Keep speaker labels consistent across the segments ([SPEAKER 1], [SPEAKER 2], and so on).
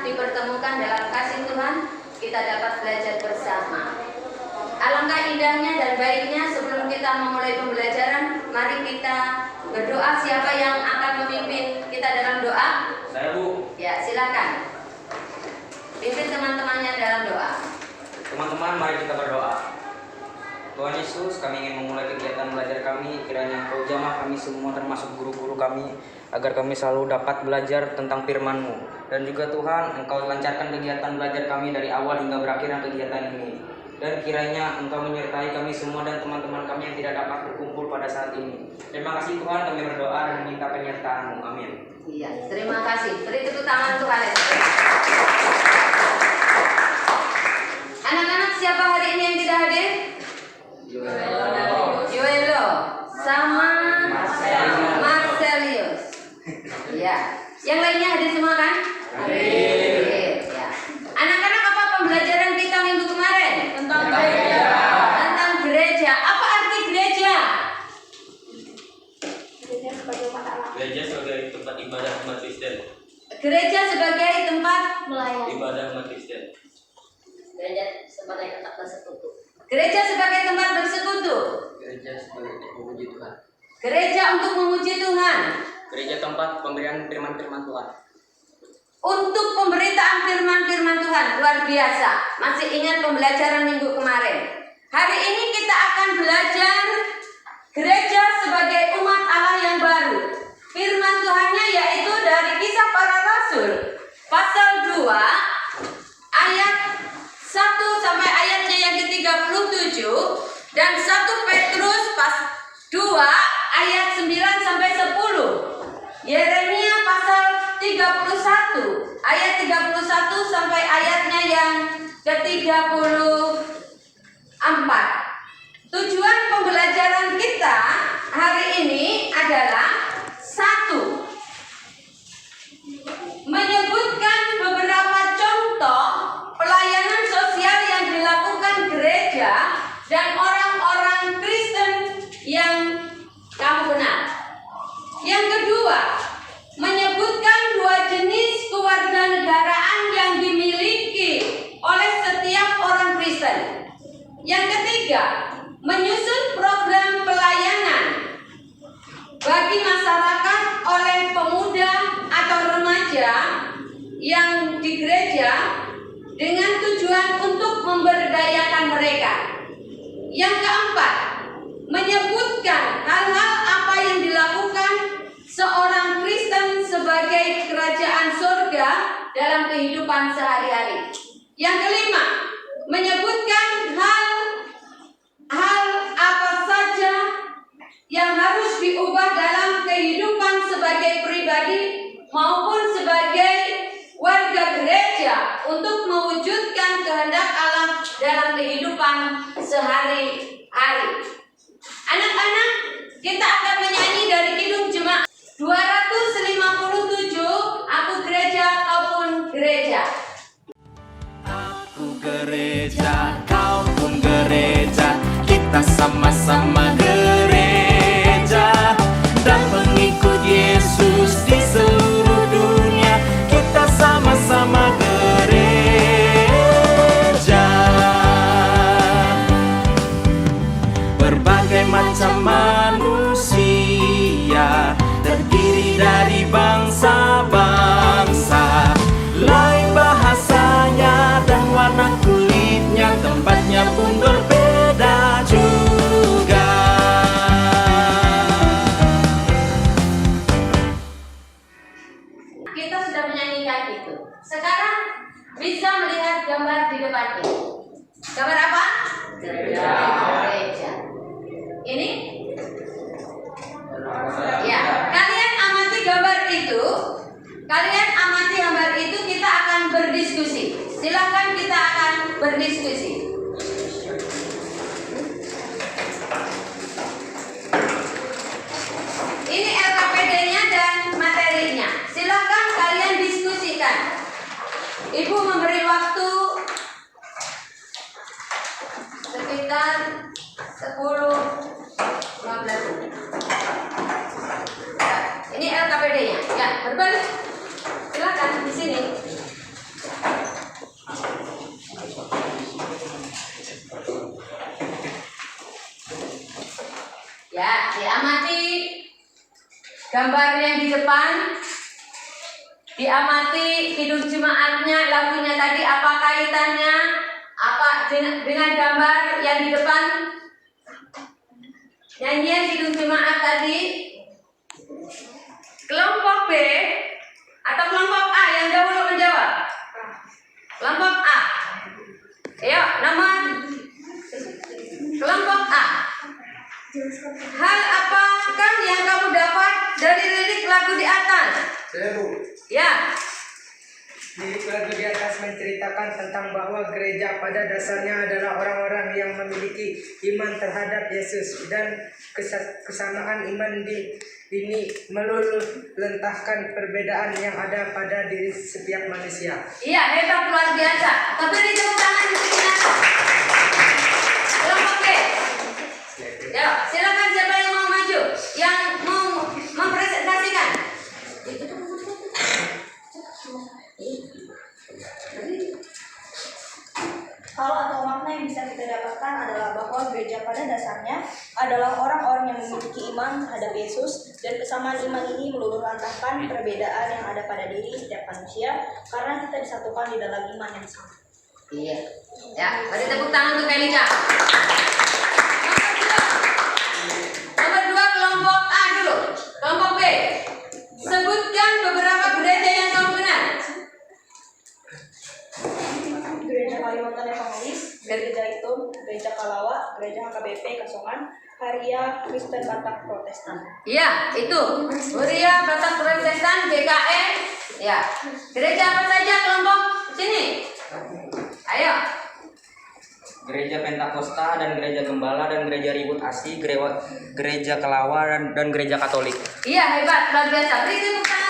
[SPEAKER 1] dipertemukan dalam kasih Tuhan, kita dapat belajar bersama. Alangkah indahnya dan baiknya sebelum kita memulai pembelajaran, mari kita berdoa. Siapa yang akan memimpin kita dalam doa?
[SPEAKER 2] Saya, Bu.
[SPEAKER 1] Ya, silakan. Pimpin teman-temannya dalam doa.
[SPEAKER 2] Teman-teman, mari kita berdoa. Tuhan Yesus, kami ingin memulai kegiatan belajar kami. Kiranya Engkau jamah kami semua, termasuk guru-guru kami, agar kami selalu dapat belajar tentang firman-Mu. Dan juga Tuhan, Engkau lancarkan kegiatan belajar kami dari awal hingga berakhirnya kegiatan ini. Dan kiranya Engkau menyertai kami semua dan teman-teman kami yang tidak dapat berkumpul pada saat ini. Terima kasih Tuhan, kami berdoa dan meminta penyertaan-Mu. Amin.
[SPEAKER 1] Iya, terima kasih. Beri tepuk tangan Tuhan. Anak-anak, siapa hari ini yang tidak hadir? Joelo sama Marcelius. Ya, yang lainnya hadir semua kan? Hadir. Ya. Anak-anak, apa pembelajaran kita minggu kemarin? Tentang gereja. Tentang gereja. Apa arti gereja?
[SPEAKER 3] Gereja sebagai tempat ibadah umat Kristen.
[SPEAKER 1] Gereja sebagai tempat
[SPEAKER 4] melayani.
[SPEAKER 3] Ibadah umat Kristen.
[SPEAKER 4] Gereja sebagai tempat bersekutu.
[SPEAKER 1] Gereja sebagai tempat bersekutu.
[SPEAKER 2] Gereja sebagai memuji Tuhan.
[SPEAKER 1] Gereja untuk memuji Tuhan.
[SPEAKER 2] Gereja tempat pemberian firman-firman Tuhan.
[SPEAKER 1] Untuk pemberitaan firman-firman Tuhan. Luar biasa. Masih ingat pembelajaran minggu kemarin? Hari ini kita akan belajar gereja sebagai umat Allah yang baru. Firman Tuhannya yaitu dari Kisah Para Rasul pasal 2 ayat 1 sampai ayatnya yang ke-37 dan 1 Petrus pas 2 ayat 9 sampai 10. Yeremia pasal 31 ayat 31 sampai ayatnya yang ke-34. Tujuan pembelajaran kita hari ini adalah 1. Menyebutkan beberapa contoh pelayanan sosial yang dilakukan gereja dan orang-orang Kristen yang kamu kenal. Yang kedua, menyebutkan 2 jenis kewarganegaraan yang dimiliki oleh setiap orang Kristen. Yang ketiga, menyusun program pelayanan bagi masyarakat oleh pemuda atau remaja yang di gereja dengan tujuan untuk memberdayakan mereka. Yang keempat, menyebutkan hal-hal apa yang dilakukan seorang Kristen sebagai kerajaan surga dalam kehidupan sehari-hari. Yang kelima, menyebutkan hal apa saja yang harus diubah dalam kehidupan sebagai pribadi maupun sebagai warga gereja untuk mewujudkan kehendak Allah dalam kehidupan sehari-hari. Anak-anak, kita akan menyanyi dari Kidung Jemaat 257, Aku Gereja, Kau Pun Gereja.
[SPEAKER 5] Aku gereja, kau pun gereja, kita sama-sama gereja dan mengikut Yesus
[SPEAKER 1] berdiskusi. Ini LKPD-nya dan materinya. Silakan kalian diskusikan. Ibu memberi waktu sekitar 10-15 menit. Ya, ini LKPD-nya. Ya, berbalik. Silakan di sini. Ya, diamati gambar yang di depan. Diamati kidung jemaatnya, lagunya tadi apa kaitannya? Apa dengan gambar yang di depan? Nyanyian kidung jemaat tadi. Kelompok B atau kelompok A yang dahulu menjawab? Kelompok A. Ayo, nomor kelompok A. Hal apakah yang kamu dapat dari lirik lagu di atas? Ya.
[SPEAKER 6] Lirik lagu di atas menceritakan tentang bahwa gereja pada dasarnya adalah orang-orang yang memiliki iman terhadap Yesus dan kesamaan iman ini meluluhlantahkan perbedaan yang ada pada diri setiap manusia.
[SPEAKER 1] Iya, hebat, luar biasa. Tapi di tepuk tangan di sini. Kelompok B. Ya, silakan siapa yang mau maju, yang mau mempresentasikan.
[SPEAKER 7] Hal atau makna yang bisa kita dapatkan adalah bahwa gereja pada dasarnya adalah orang-orang yang memiliki iman terhadap Yesus, dan kesamaan iman ini meluluhlantahkan perbedaan yang ada pada diri setiap manusia karena kita disatukan di dalam iman yang sama.
[SPEAKER 1] Iya. Ya, beri tepuk tangan untuk Elika. Nomor dua kelompok A dulu. Kelompok B. Sebutkan beberapa gereja yang kamu kenal.
[SPEAKER 7] Gereja Kalimantan Evangelis, Gereja itu, Gereja Kalawa, Gereja HKBP Kasongan, Haria Kristen Batak Protestan.
[SPEAKER 1] Iya, itu. Huria Batak Protestan, GKE. Ya. Gereja apa saja kelompok sini? Ayo.
[SPEAKER 2] Gereja Pentakosta dan Gereja Gembala dan Gereja Ribut Asih, Gereja Kelawa dan Gereja Katolik.
[SPEAKER 1] Iya, hebat, luar biasa. Beri tepuk tangan.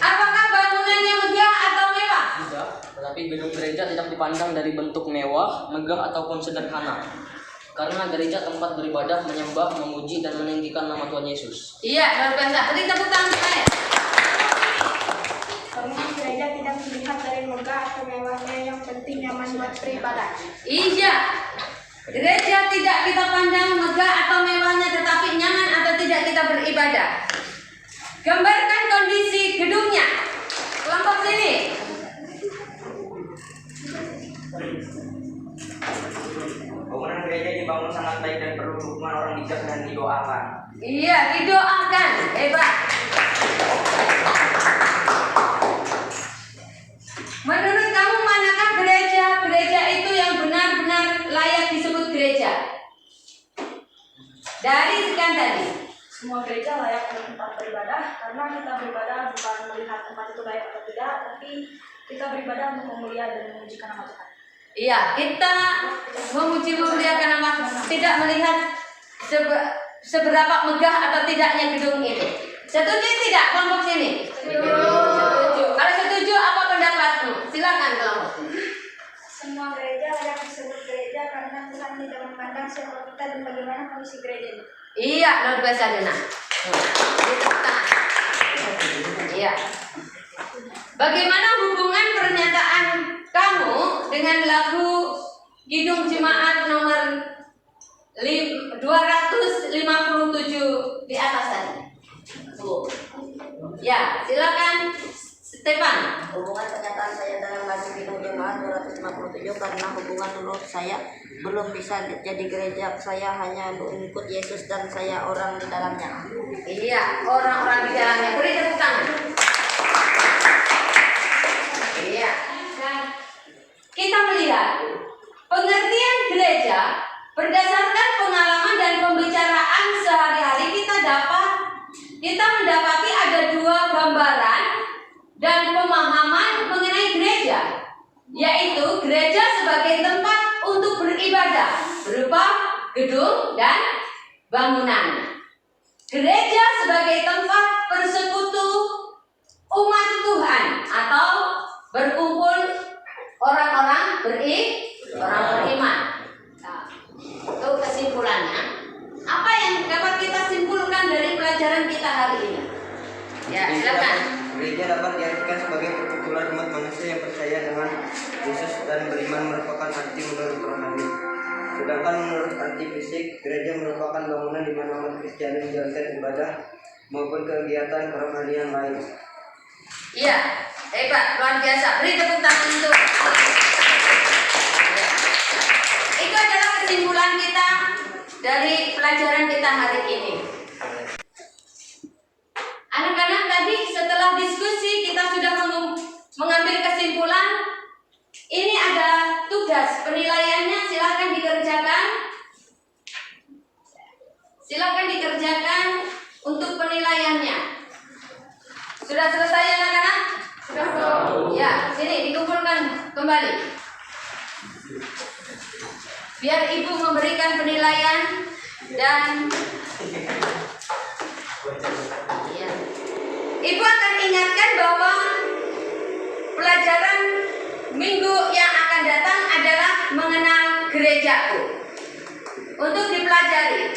[SPEAKER 1] Apakah bangunannya megah atau mewah?
[SPEAKER 8] Tidak, tetapi gedung gereja tidak dipandang dari bentuk mewah, megah ataupun sederhana. Karena gereja tempat beribadah, menyembah, memuji, dan meninggikan nama Tuhan Yesus.
[SPEAKER 1] Iya, luar biasa. Beri tepuk tangan saya.
[SPEAKER 7] Bangunan gereja tidak dilihat dari megah atau mewahnya, yang penting nyaman buat beribadah.
[SPEAKER 1] Iya. Gereja tidak kita pandang megah atau mewahnya, tetapi nyaman atau tidak kita beribadah. Gambarkan kondisi gedungnya. Kelompok sini.
[SPEAKER 2] Bangunan gereja dibangun sangat baik dan perlu dukungan orang bijak dan didoakan.
[SPEAKER 1] Iya, didoakan. Hebat. Menurut kamu manakah gereja itu yang benar-benar layak disebut gereja? Dari sekian tadi.
[SPEAKER 7] Semua gereja layak untuk tempat beribadah, karena kita beribadah bukan melihat tempat itu layak atau tidak, tapi kita beribadah untuk memuliakan dan memujikan nama Tuhan.
[SPEAKER 1] Iya, kita memuji-memuliakan nama, tidak melihat seberapa megah atau tidaknya gedung ini. Setuju tidak kelompok sini? Setuju. Kalau setuju, apa pendapatmu? Silakan kelompok.
[SPEAKER 7] Semua gereja layak disebut gereja karena Tuhan tidak memandang siapa kita dan bagaimana kondisi gereja ini.
[SPEAKER 1] Iya, luar biasa Dena. Iya. Bagaimana hubungan pernyataan kamu dengan lagu Kidung Jemaat nomor 257 di atas tadi? Ya, silakan Stefan.
[SPEAKER 4] Hubungan pernyataan saya dalam lagu Kidung Jemaat 257 karena hubungan menurut saya belum bisa jadi gereja. Saya hanya mengikut Yesus dan saya orang di dalamnya.
[SPEAKER 1] Iya, orang-orang di dalamnya. Beri tepuk tangan. Iya. Kita melihat pengertian gereja berdasarkan pengalaman dan pembicaraan sehari-hari kita mendapati ada dua gambaran dan pemahaman mengenai dan bangunannya. Gereja sebagai tempat persekutu umat Tuhan atau berkumpul orang-orang beriman. Nah, itu kesimpulannya. Apa yang dapat kita simpulkan dari pelajaran kita hari ini? Ya, silakan.
[SPEAKER 9] Gereja dapat diartikan sebagai perkumpulan umat manusia yang percaya dengan Yesus dan beriman merupakan arti menurut rohani. Sedangkan menurut arti fisik, gereja merupakan bangunan di mana umat Kristiani menjalankan ibadah maupun kegiatan kerohanian lain.
[SPEAKER 1] Iya, hebat, luar biasa. Beri tepuk tangan untuk. Ya. Itu adalah kesimpulan kita dari pelajaran kita hari ini. Anak-anak, tadi setelah diskusi kita sudah mengambil kesimpulan. Ini ada tugas penilaiannya, silakan dikerjakan. Silakan dikerjakan untuk penilaiannya. Sudah selesai anak-anak? Sudah. Ya, sini dikumpulkan kembali. Biar ibu memberikan penilaian dan ya. Ibu akan ingatkan bahwa pelajaran minggu yang akan datang adalah mengenal gerejaku. Untuk dipelajari,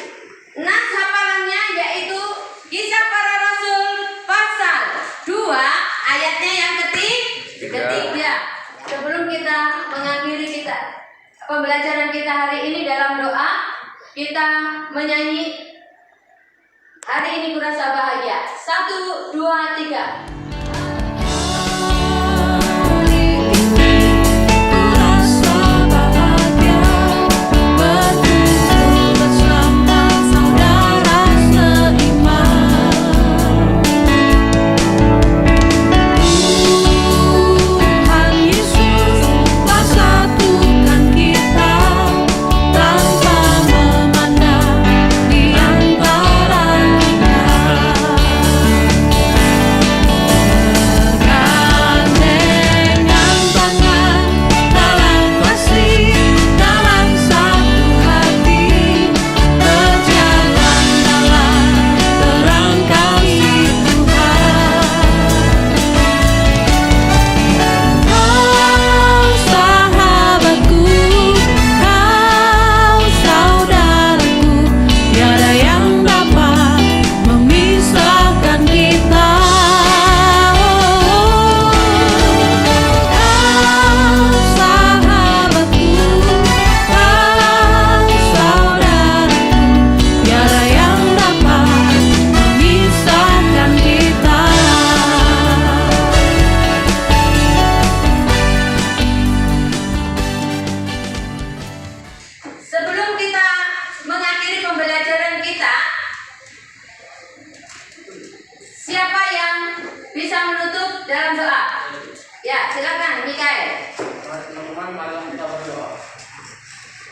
[SPEAKER 1] nas hafalannya yaitu Kisah Para Rasul pasal 2 ayatnya yang ketiga. Sebelum kita mengakhiri pembelajaran kita hari ini dalam doa, kita menyanyi Hari Ini Kurasa Bahagia. 1, 2, 3.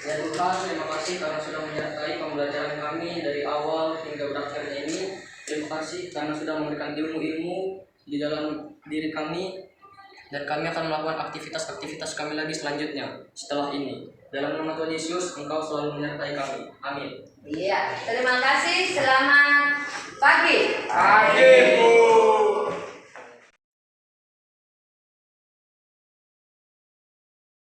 [SPEAKER 8] Ya Tuhan, terima kasih karena sudah menyertai pembelajaran kami dari awal hingga berakhirnya ini. Terima kasih karena sudah memberikan ilmu-ilmu di dalam diri kami, dan kami akan melakukan aktivitas-aktivitas kami lagi selanjutnya setelah ini. Dalam nama Tuhan Yesus, Engkau selalu menyertai kami. Amin.
[SPEAKER 1] Iya, terima kasih. Selamat pagi.
[SPEAKER 6] Pagi, Bu.